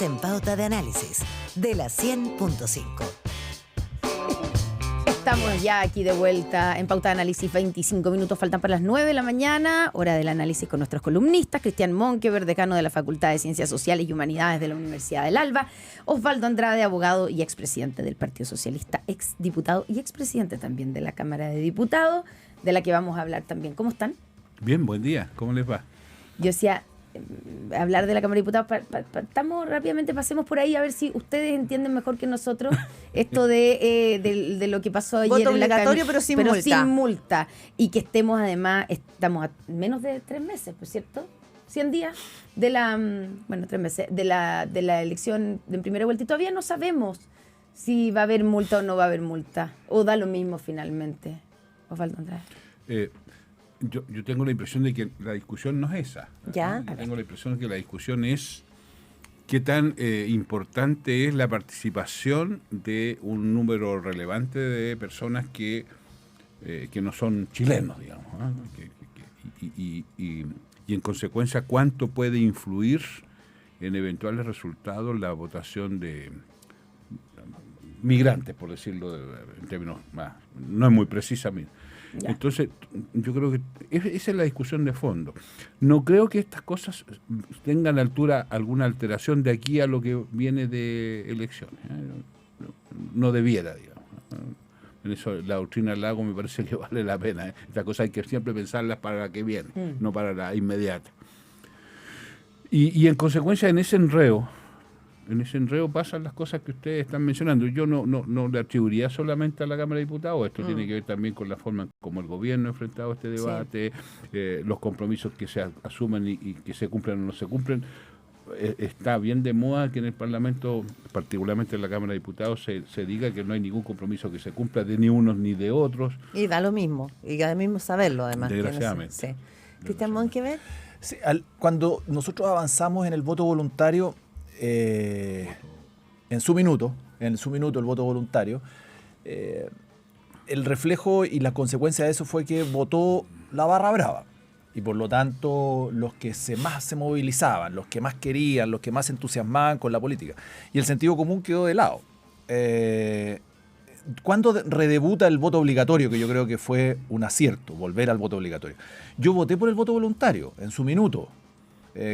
en Pauta de Análisis de la 100.5. Estamos ya aquí de vuelta en Pauta de Análisis. 25 minutos faltan para las 9 de la mañana, hora del análisis con nuestros columnistas: Cristian Monkever, decano de la Facultad de Ciencias Sociales y Humanidades de la Universidad del Alba; Osvaldo Andrade, abogado y expresidente del Partido Socialista, exdiputado y expresidente también de la Cámara de Diputados, de la que vamos a hablar también. ¿Cómo están? Bien, buen día. ¿Cómo les va? Yo decía, hablar de la Cámara de Diputados, estamos rápidamente, pasemos por ahí a ver si ustedes entienden mejor que nosotros esto de lo que pasó ayer. Voto en la obligatorio, pero sin multa. sin multa. Y que estamos a menos de 3 meses, ¿por cierto? 100 días de la, 3 meses, de la elección de primera vuelta. Y todavía no sabemos si va a haber multa o no va a haber multa. O da lo mismo finalmente. Osvaldo Andrade. Yo tengo la impresión de que la discusión no es esa. ¿Ya? Yo tengo la impresión de que la discusión es qué tan importante es la participación de un número relevante de personas que no son chilenos, digamos, ¿no? Y en consecuencia cuánto puede influir en eventuales resultados la votación de migrantes, por decirlo en términos más, no es muy precisa. Ya. Entonces, yo creo que esa es la discusión de fondo. No creo que estas cosas tengan altura alguna alteración de aquí a lo que viene de elecciones. No debiera, digamos. En eso la doctrina Lago me parece que vale la pena. Estas cosas hay que siempre pensarlas para la que viene, no para la inmediata. Y en consecuencia, en ese enredo pasan las cosas que ustedes están mencionando. Yo no le atribuiría solamente a la Cámara de Diputados. Esto tiene que ver también con la forma como el gobierno ha enfrentado este debate, los compromisos que se asumen y que se cumplen o no se cumplen. Está bien de moda que en el Parlamento, particularmente en la Cámara de Diputados, se diga que no hay ningún compromiso que se cumpla de ni unos ni de otros. Y da lo mismo, y da lo mismo saberlo además. Desgraciadamente. Sí. Cristian Monkever. Sí, cuando nosotros avanzamos en el voto voluntario, en su minuto el voto voluntario, el reflejo y la consecuencia de eso fue que votó la barra brava. Y por lo tanto, los que más se movilizaban, los que más querían, los que más se entusiasmaban con la política. Y el sentido común quedó de lado. ¿Cuándo redebuta el voto obligatorio? Que yo creo que fue un acierto, volver al voto obligatorio. Yo voté por el voto voluntario en su minuto.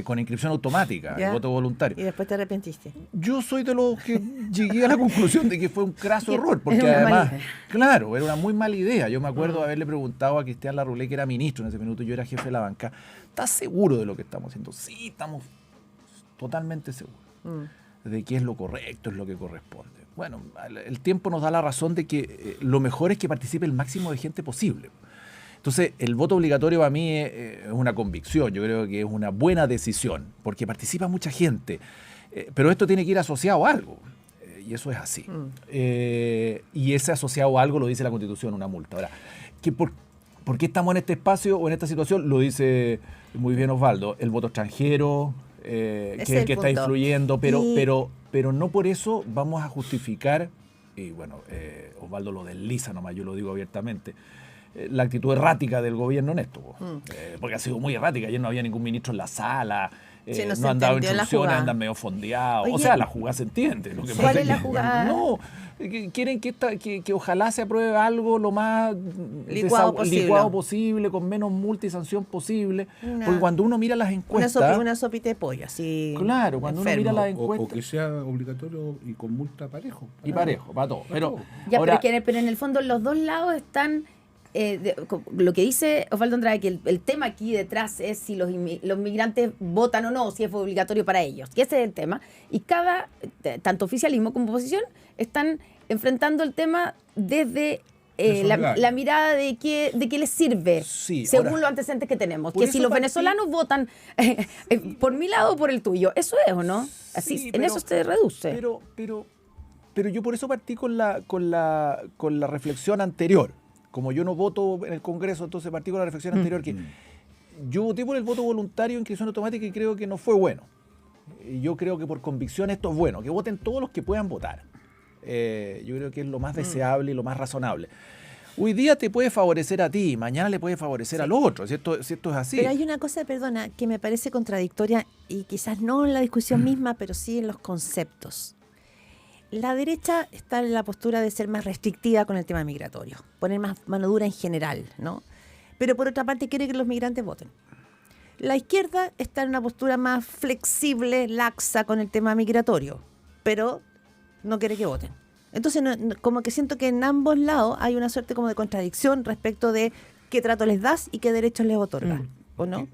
Con inscripción automática, el voto voluntario. ¿Y después te arrepentiste? Yo soy de los que llegué a la conclusión de que fue un craso error, porque además, claro, era una muy mala idea. Yo me acuerdo haberle preguntado a Cristian Larroulé, que era ministro en ese minuto, yo era jefe de la banca, ¿estás seguro de lo que estamos haciendo? Sí, estamos totalmente seguros de que es lo correcto, es lo que corresponde. Bueno, el tiempo nos da la razón de que lo mejor es que participe el máximo de gente posible. Entonces, el voto obligatorio para mí es una convicción, yo creo que es una buena decisión, porque participa mucha gente, pero esto tiene que ir asociado a algo, y eso es así. Y ese asociado a algo lo dice la Constitución, una multa. Ahora, ¿por qué estamos en este espacio o en esta situación? Lo dice muy bien Osvaldo, el voto extranjero, que es el que está influyendo, pero no por eso vamos a justificar, y bueno, Osvaldo lo desliza nomás, yo lo digo abiertamente, la actitud errática del gobierno en esto, porque ha sido muy errática. Ayer no había ningún ministro en la sala, no han dado instrucciones, andan medio fondeados. Oye, o sea, la jugada se entiende. Lo que ¿cuál es la jugada? No, quieren que ojalá se apruebe algo lo más licuado posible, con menos multa y sanción posible. Porque cuando uno mira las encuestas... Una sopita de pollo, así. Claro, cuando uno mira las encuestas... O que sea obligatorio y con multa parejo. Y parejo, para todo. Pero en el fondo los dos lados están... lo que dice Osvaldo Andrade, que el tema aquí detrás es si los migrantes votan o no, si es obligatorio para ellos, que ese es el tema, y tanto oficialismo como oposición están enfrentando el tema desde la mirada de qué les sirve, según los antecedentes que tenemos, que si los venezolanos votan por mi lado o por el tuyo, eso es o no, así sí, en eso se reduce. Pero yo por eso partí con la reflexión anterior. Como yo no voto en el Congreso, entonces partí con la reflexión anterior, que yo voté por el voto voluntario en inscripción automática y creo que no fue bueno. Y yo creo que por convicción esto es bueno, que voten todos los que puedan votar. Yo creo que es lo más deseable y lo más razonable. hoy día te puede favorecer a ti, mañana le puede favorecer al otro, si esto es así. Pero hay una cosa, perdona, que me parece contradictoria y quizás no en la discusión misma, pero sí en los conceptos. La derecha está en la postura de ser más restrictiva con el tema migratorio, poner más mano dura en general, ¿no? Pero por otra parte quiere que los migrantes voten. La izquierda está en una postura más flexible, laxa con el tema migratorio, pero no quiere que voten. Entonces, como que siento que en ambos lados hay una suerte como de contradicción respecto de qué trato les das y qué derechos les otorgas, ¿o no?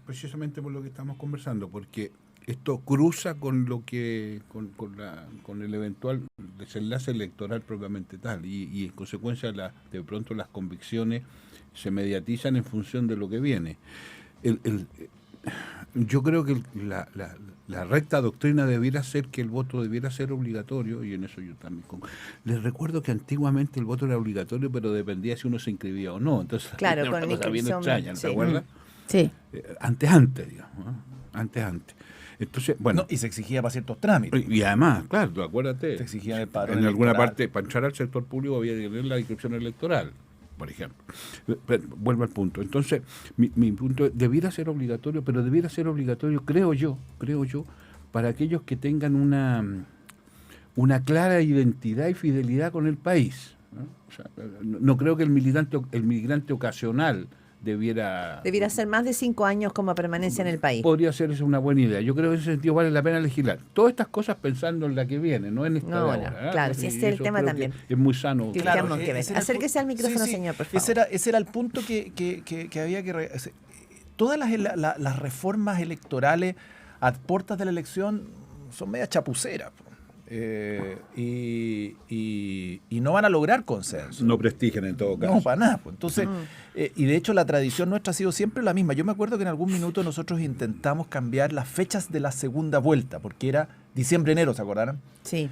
Precisamente por lo que estamos conversando, porque esto cruza con lo que con el eventual desenlace electoral propiamente tal, y en consecuencia de pronto las convicciones se mediatizan en función de lo que viene. Yo creo que la recta doctrina debiera ser que el voto debiera ser obligatorio, y en eso yo también. Les recuerdo que antiguamente el voto era obligatorio, pero dependía si uno se inscribía o no. Entonces, claro, era con una cosa bien extraña, sí. ¿te acuerdas? Sí. Antes, digamos, ¿no? Antes. Entonces, bueno. No, y se exigía para ciertos trámites. Y además, claro, tú acuérdate. Se exigía el padrón en alguna electoral. parte, para entrar al sector público había que tener la inscripción electoral, por ejemplo. Pero, vuelvo al punto. Entonces, mi punto es, debiera ser obligatorio, pero debiera ser obligatorio, creo yo, para aquellos que tengan una clara identidad y fidelidad con el país, ¿no? O sea, no creo que el migrante ocasional debiera ser más de 5 años como permanencia en el país. Podría ser esa una buena idea. Yo creo que en ese sentido vale la pena legislar. Todas estas cosas pensando en la que viene, no en esta de ahora. Claro, sí, ese es el tema también. Es muy sano. Claro, acérquese al micrófono, sí. señor, por favor. Ese era el punto que había que... Todas las reformas electorales a puertas de la elección son media chapuceras. Y no van a lograr consenso. No prestigian en todo caso. No, para nada. Pues. Entonces, y de hecho la tradición nuestra ha sido siempre la misma. Yo me acuerdo que en algún minuto nosotros intentamos cambiar las fechas de la segunda vuelta, porque era diciembre-enero, ¿se acordaron? Sí.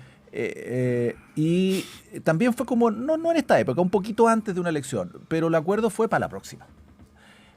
Y también fue como, no en esta época, un poquito antes de una elección, pero el acuerdo fue para la próxima.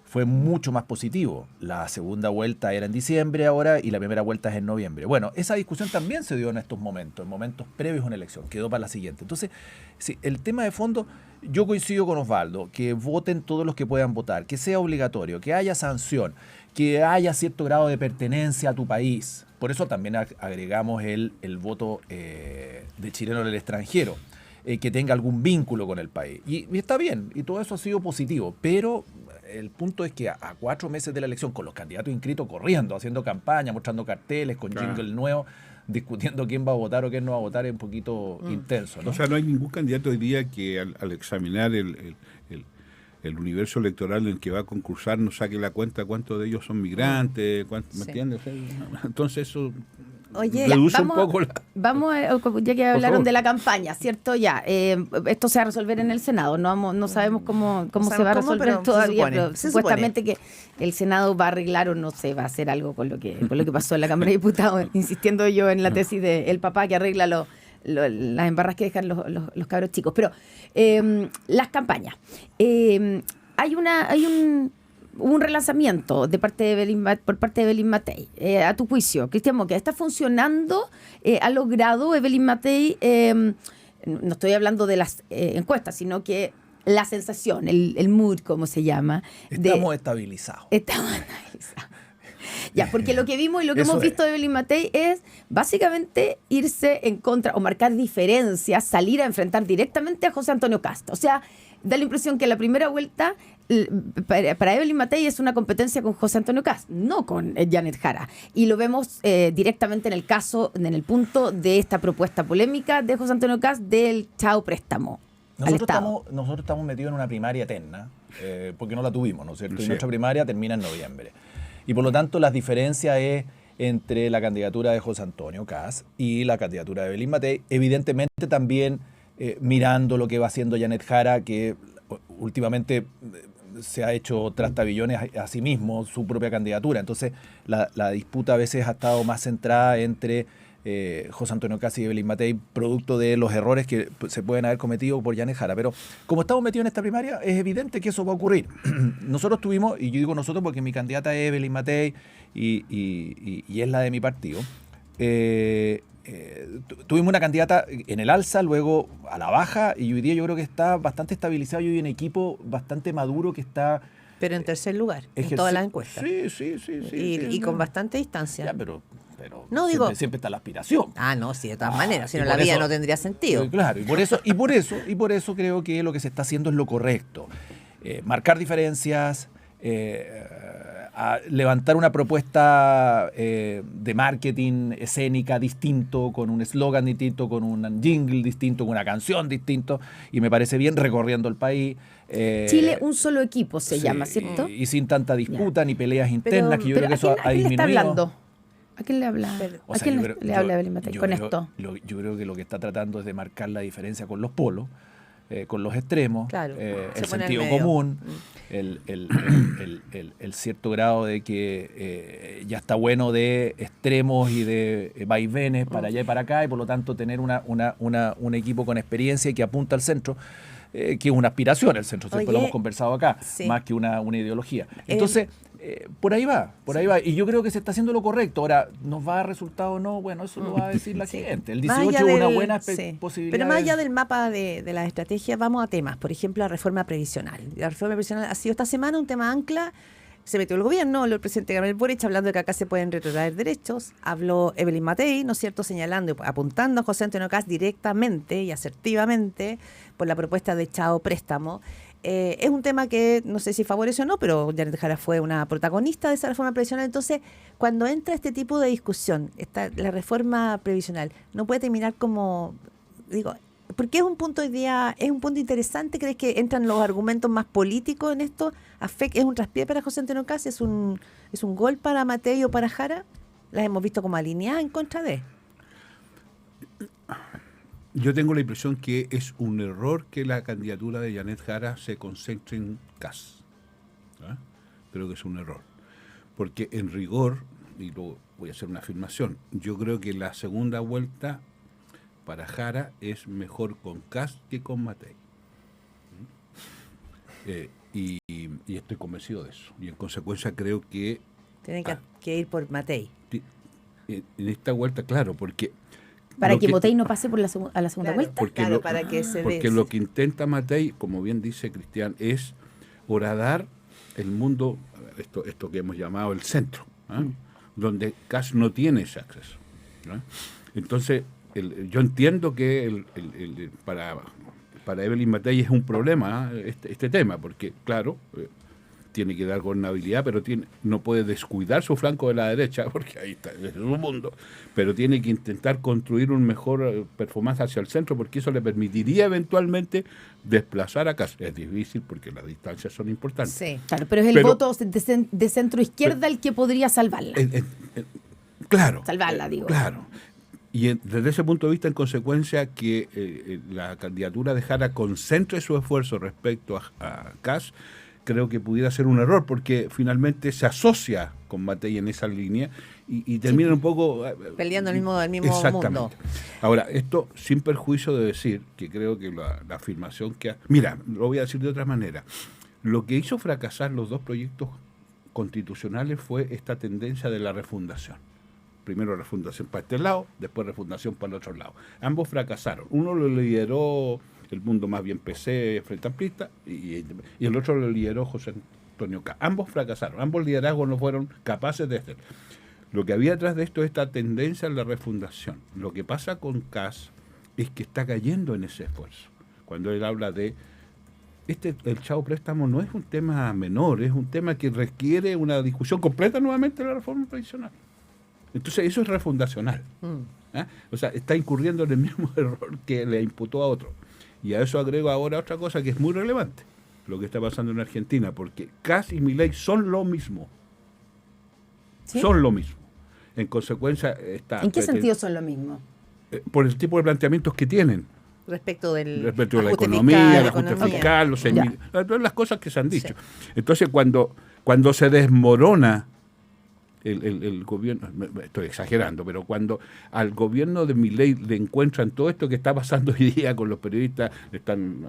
Fue mucho más positivo. La segunda vuelta era en diciembre ahora y la primera vuelta es en noviembre. Bueno, esa discusión también se dio en estos momentos, en momentos previos a una elección, quedó para la siguiente. Entonces, sí, el tema de fondo, yo coincido con Osvaldo, que voten todos los que puedan votar, que sea obligatorio, que haya sanción, que haya cierto grado de pertenencia a tu país. Por eso también agregamos el voto de chileno en el extranjero, que tenga algún vínculo con el país. Y está bien, y todo eso ha sido positivo, pero el punto es que a 4 meses de la elección, con los candidatos inscritos corriendo, haciendo campaña, mostrando carteles, con jingle nuevo, discutiendo quién va a votar o quién no va a votar, es un poquito intenso, ¿no? O sea, no hay ningún candidato hoy día que al examinar el universo electoral en el que va a concursar no saque la cuenta cuántos de ellos son migrantes, ¿me entiendes? O sea, entonces eso... Oye, reduce un poco vamos ya que hablaron de la campaña, ¿cierto? Ya, esto se va a resolver en el Senado, no sabemos cómo se va a resolver todavía, pero supuestamente que el Senado va a arreglar o no sé, va a hacer algo con lo que pasó en la Cámara de Diputados, insistiendo yo en la tesis del papá que arregla las embarras que dejan los cabros chicos. Pero las campañas, hubo un relanzamiento por parte de Evelyn Matei. A tu juicio, Cristian Monque, ¿está funcionando? ¿Ha logrado Evelyn Matei? No estoy hablando de las encuestas, sino que la sensación, el mood, como se llama. Estamos estabilizados. Ya, porque lo que vimos y lo que hemos visto de Evelyn Matei es básicamente irse en contra o marcar diferencias, salir a enfrentar directamente a José Antonio Kast. O sea, da la impresión que la primera vuelta para Evelyn Matei es una competencia con José Antonio Kast, no con Janet Jara. Y lo vemos directamente en el punto de esta propuesta polémica de José Antonio Kast del chao préstamo al Estado. Nosotros estamos metidos en una primaria eterna, porque no la tuvimos, ¿no es cierto? Sí. Y nuestra primaria termina en noviembre. Y por lo tanto las diferencias es entre la candidatura de José Antonio Kast y la candidatura de Evelyn Matei, evidentemente también mirando lo que va haciendo Janet Jara, que últimamente se ha hecho trastabillones a sí mismo, su propia candidatura. Entonces la disputa a veces ha estado más centrada entre José Antonio Kast y Evelyn Matei, producto de los errores que se pueden haber cometido por Janet Jara. Pero como estamos metidos en esta primaria, es evidente que eso va a ocurrir. Nosotros tuvimos, y yo digo nosotros porque mi candidata es Evelyn Matei y es la de mi partido, tuvimos una candidata en el alza, luego a la baja, y hoy día yo creo que está bastante estabilizado y hay un equipo bastante maduro que está... Pero en tercer lugar, en todas las encuestas. Sí. Y con bastante distancia. Ya, pero no, siempre está la aspiración. No, sí, de todas maneras, si no y la por vida eso- no tendría sentido. Claro, y por eso creo que lo que se está haciendo es lo correcto. Marcar diferencias, a levantar una propuesta de marketing escénica distinto, con un eslogan distinto, con un jingle distinto, con una canción distinto, y me parece bien recorriendo el país. Chile, un solo equipo se Sí, llama, ¿cierto? Y sin tanta disputa ni peleas internas, que yo creo que eso ¿a ha quién le está disminuido. hablando? ¿A quién le habla? O ¿A sea, quién yo le, creo- le yo- habla Evelyn Matei yo con creo- esto? yo creo que lo que está tratando es de marcar la diferencia con los polos, con los extremos, Claro, se el pone al sentido medio. común, el cierto grado de que ya está bueno de extremos y de vaivenes para allá y para acá, y por lo tanto tener un equipo con experiencia y que apunta al centro, que es una aspiración el centro, siempre lo Oye, hemos conversado acá, sí. más que una ideología. Entonces, por ahí va. Y yo creo que se está haciendo lo correcto. Ahora, ¿nos va a dar resultado o no? Bueno, eso lo va a decir la gente. El Más 18 allá es una del- buena sí. posibilidad. Pero más de- allá del mapa de la estrategia, vamos a temas. Por ejemplo, la reforma previsional. La reforma previsional ha sido esta semana un tema ancla. Se metió el gobierno, habló el presidente Gabriel Boric hablando de que acá se pueden retrotraer derechos. Habló Evelyn Matei, ¿no es cierto?, señalando, apuntando a José Antonio Kast directamente y asertivamente por la propuesta de Chao Préstamo. Es un tema que no sé si favorece o no, pero Janet Jara fue una protagonista de esa reforma previsional. Entonces, cuando entra este tipo de discusión, la reforma previsional no puede terminar como, digo, porque es un punto hoy día, es un punto interesante. ¿Crees que entran los argumentos más políticos en esto? ¿Es un traspié para José Antonio Kast? ¿Es un gol para Matei o para Jara? ¿Las hemos visto como alineadas en contra de? Yo tengo la impresión que es un error que la candidatura de Janet Jara se concentre en Kast. ¿Ah? Creo que es un error. Porque en rigor, y lo voy a hacer una afirmación, yo creo que la segunda vuelta para Jara es mejor con Kast que con Matei. Y estoy convencido de eso. Y en consecuencia creo que Tienen que ir por Matei. en esta vuelta, claro, porque... Para lo que Matei no pase por a la segunda Claro, vuelta. Porque claro, lo- para que se Porque dé. lo que intenta Matei, como bien dice Cristian, es horadar el mundo, esto que hemos llamado el centro, ¿ah? Donde Kast no tiene ese acceso, ¿no? Entonces, yo entiendo que para Evelyn Matei es un problema, ¿ah? este tema, porque, claro, tiene que dar gobernabilidad, pero no puede descuidar su flanco de la derecha, porque ahí está, es su mundo, pero tiene que intentar construir un mejor performance hacia el centro, porque eso le permitiría eventualmente desplazar a Kast. Es difícil porque las distancias son importantes. Sí. Claro, pero es el Pero- voto de centro izquierda el que podría salvarla. Claro. Salvarla, digo. Claro. Y desde ese punto de vista, en consecuencia, que la candidatura de Jara concentre su esfuerzo respecto a Kast, creo que pudiera ser un error, porque finalmente se asocia con Matei en esa línea y terminan un poco... Peleando el mismo Exactamente. mundo. Ahora, esto sin perjuicio de decir que creo que la afirmación que... Mira, lo voy a decir de otra manera. Lo que hizo fracasar los dos proyectos constitucionales fue esta tendencia de la refundación. Primero refundación para este lado, después refundación para el otro lado. Ambos fracasaron. Uno lo lideró el mundo más bien PC, Frente Amplista, y el otro lo lideró José Antonio Kast. Ambos fracasaron, ambos liderazgos no fueron capaces de hacer. Lo que había detrás de esto es esta tendencia a la refundación. Lo que pasa con Kast es que está cayendo en ese esfuerzo. Cuando él habla de... el Chao Préstamo no es un tema menor, es un tema que requiere una discusión completa nuevamente de la reforma previsional. Entonces eso es refundacional. ¿Ah? O sea, está incurriendo en el mismo error que le imputó a otro. Y a eso agrego ahora otra cosa que es muy relevante, lo que está pasando en Argentina, porque Kast y Milei son lo mismo. ¿Sí? Son lo mismo. En consecuencia, está... ¿En qué sentido son lo mismo? Por el tipo de planteamientos que tienen. Respecto de la La ajuste economía, fiscal, el ajuste economía. fiscal, los Ya. todas las cosas que se han dicho. Sí. Entonces, cuando se desmorona el gobierno, estoy exagerando, pero cuando al gobierno de Milei le encuentran todo esto que está pasando hoy día con los periodistas, le están,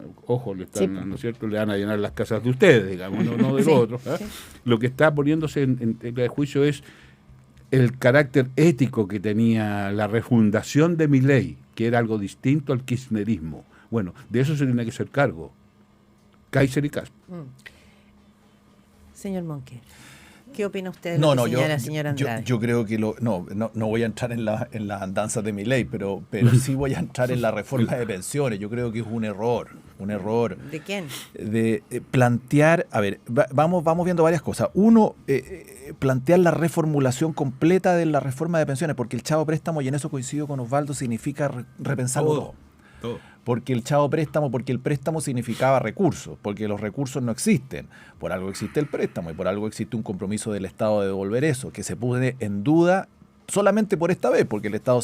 Sí. ¿no es cierto?, le van a llenar las casas de ustedes, digamos, no de Sí, los otros. ¿eh? sí. Lo que está poniéndose en tela de juicio es el carácter ético que tenía la refundación de Milei, que era algo distinto al kirchnerismo. Bueno, de eso se tiene que hacer cargo Kaiser y Kass. Señor Monque, ¿qué opina usted de No, lo que no, señala la señora Andrade? yo creo que no voy a entrar en las andanzas de mi ley, pero sí voy a entrar en la reforma de pensiones. Yo creo que es un error. ¿De quién? De plantear, a ver, vamos viendo varias cosas. Uno, plantear la reformulación completa de la reforma de pensiones, porque el chavo préstamo, y en eso coincido con Osvaldo, significa repensarlo todo. Porque el préstamo significaba recursos, porque los recursos no existen. Por algo existe el préstamo y por algo existe un compromiso del Estado de devolver eso, que se pone en duda solamente por esta vez, porque el Estado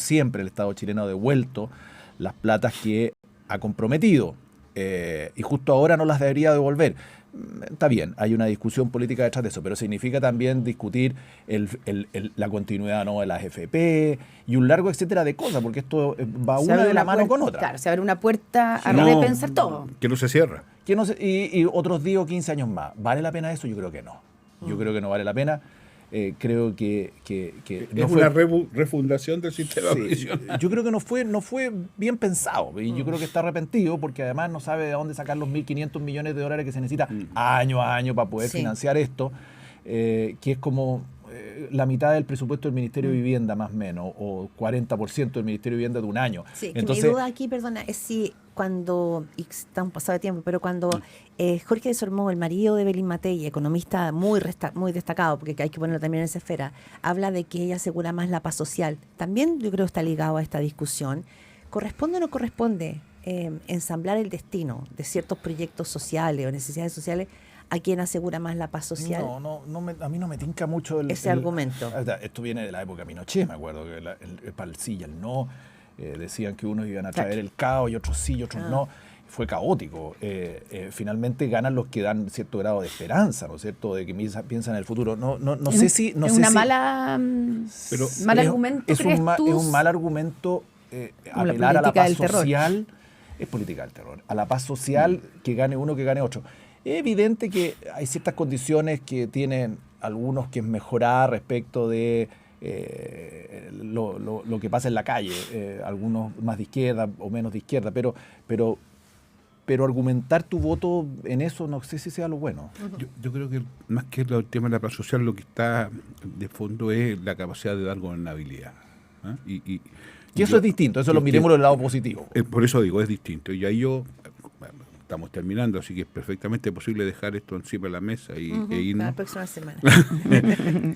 chileno ha devuelto las platas que ha comprometido. Y justo ahora no las debería devolver. Está bien, hay una discusión política detrás de eso, pero significa también discutir la continuidad de las AFP y un largo etcétera de cosas, porque esto va una de la mano con otra. Claro, se abre una puerta a repensar todo. Que no se cierra. Y otros 10 o 15 años más. ¿Vale la pena eso? Yo creo que no. Yo creo que no vale la pena. Creo que es una refundación del sistema previsional. Yo creo que no fue bien pensado, y yo creo que está arrepentido porque además no sabe de dónde sacar los 1.500 millones de dólares que se necesita año a año para poder financiar esto, que es como la mitad del presupuesto del Ministerio de Vivienda más o menos, o 40% del Ministerio de Vivienda de un año. Sí, entonces, mi duda aquí, perdona, es si cuando, y está un pasado de tiempo, pero cuando Jorge de Sormó, el marido de Belín Matei, economista muy destacado, porque hay que ponerlo también en esa esfera, habla de que ella asegura más la paz social. También yo creo que está ligado a esta discusión. ¿Corresponde o no corresponde ensamblar el destino de ciertos proyectos sociales o necesidades sociales a quien asegura más la paz social? A mí no me tinca mucho ese argumento. Esto viene de la época de Pinochet, me acuerdo, que para el sí y el no, decían que unos iban a traer el caos y otros sí y otros no. Fue caótico. Finalmente ganan los que dan cierto grado de esperanza, ¿no es cierto?, de que piensan en el futuro. No sé si... mal argumento, es un mal argumento apelar a la paz social. Es política del terror. A la paz social, que gane uno, que gane otro. Es evidente que hay ciertas condiciones que tienen algunos que es mejorar respecto de lo que pasa en la calle, algunos más de izquierda o menos de izquierda, pero argumentar tu voto en eso no sé si sea lo bueno. Yo creo que más que el tema de la paz social, lo que está de fondo es la capacidad de dar gobernabilidad. Y eso es distinto, eso lo miremos del lado positivo. Por eso digo, es distinto. Y ahí estamos terminando, así que es perfectamente posible dejar esto encima de la mesa e irnos. La próxima semana.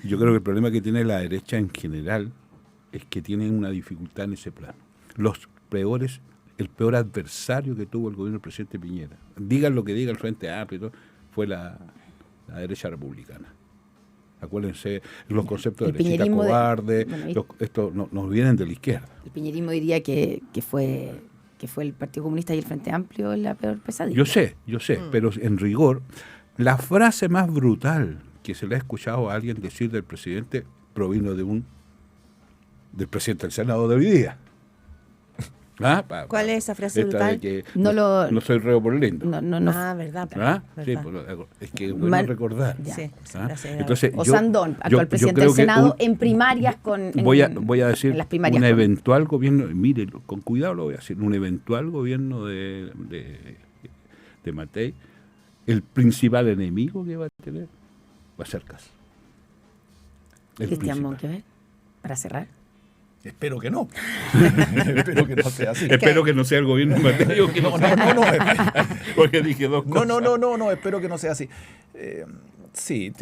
Yo creo que el problema que tiene la derecha en general es que tienen una dificultad en ese plano. El peor adversario que tuvo el gobierno del presidente Piñera, digan lo que diga el Frente Amplio, fue la derecha republicana. Acuérdense, los conceptos de derechita cobarde, estos nos vienen de la izquierda. El piñerismo diría que fue el Partido Comunista y el Frente Amplio la peor pesadilla. Yo sé, pero en rigor, la frase más brutal que se le ha escuchado a alguien decir del presidente provino del presidente del Senado de hoy día. ¿Cuál es esa frase brutal? De que no soy reo por lindo. ¿Verdad? Sí, es que es bueno recordar. Sí, entonces, Sandón, actual presidente del Senado, en primarias voy a decir las primarias un eventual gobierno, mire, con cuidado lo voy a decir, un eventual gobierno de Matei, el principal enemigo que va a tener va a ser Kass. Cristian Monque, para cerrar. Espero que no. Espero que no sea así. Espero que no sea el gobierno de Mateo. No. Porque dije dos cosas. No, espero que no sea así. Sí,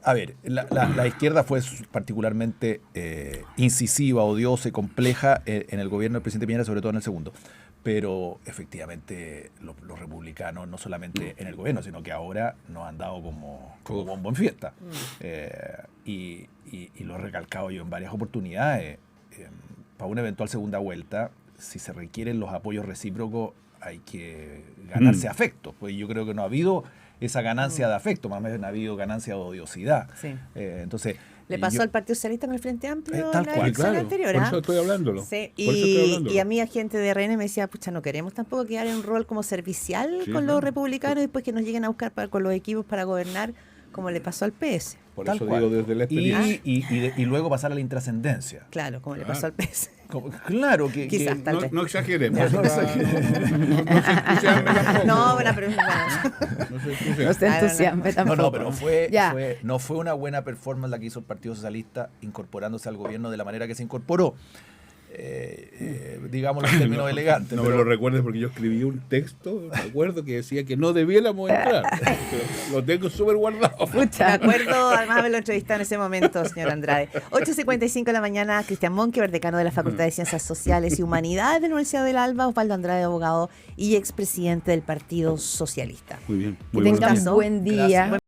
a ver, la izquierda fue particularmente incisiva, odiosa y compleja en el gobierno del presidente Piñera, sobre todo en el segundo. Pero efectivamente los republicanos, no solamente en el gobierno, sino que ahora nos han dado como bombo en fiesta. Y lo he recalcado yo en varias oportunidades. Para una eventual segunda vuelta, si se requieren los apoyos recíprocos, hay que ganarse afecto. Pues yo creo que no ha habido esa ganancia de afecto, más bien ha habido ganancia de odiosidad. Sí. Entonces, le pasó al Partido Socialista con el Frente Amplio tal la cual, elección anterior. Por eso estoy hablándolo. Sí. Y a mí, gente de RN me decía, pucha, no queremos tampoco quedar en un rol como servicial con los republicanos y después que nos lleguen a buscar con los equipos para gobernar, como le pasó al PS. Por Tal eso cual. digo desde la experiencia. Y luego pasar a la intrascendencia. Claro, como le pasó al PS. Claro que... Quizás, que- tal vez. No exageremos. No, no No se entusiasme tampoco. No, bueno, pero bueno. No se No entusiasme. se entusiasme No, tampoco. no, pero Ya. no fue una buena performance la que hizo el Partido Socialista incorporándose al gobierno de la manera que se incorporó. Digamos en términos elegantes. No me lo recuerdes porque yo escribí un texto, me acuerdo, que decía que no debiéramos entrar. Pero lo tengo súper guardado. Me acuerdo, además, haberlo entrevistado en ese momento, señor Andrade. 8:55 de la mañana, Cristian Monkeberg, decano de la Facultad de Ciencias Sociales y Humanidades de la Universidad del Alba, Osvaldo Andrade, abogado y expresidente del Partido Socialista. Muy bien. Que Muy tengan bien. buen día. Gracias.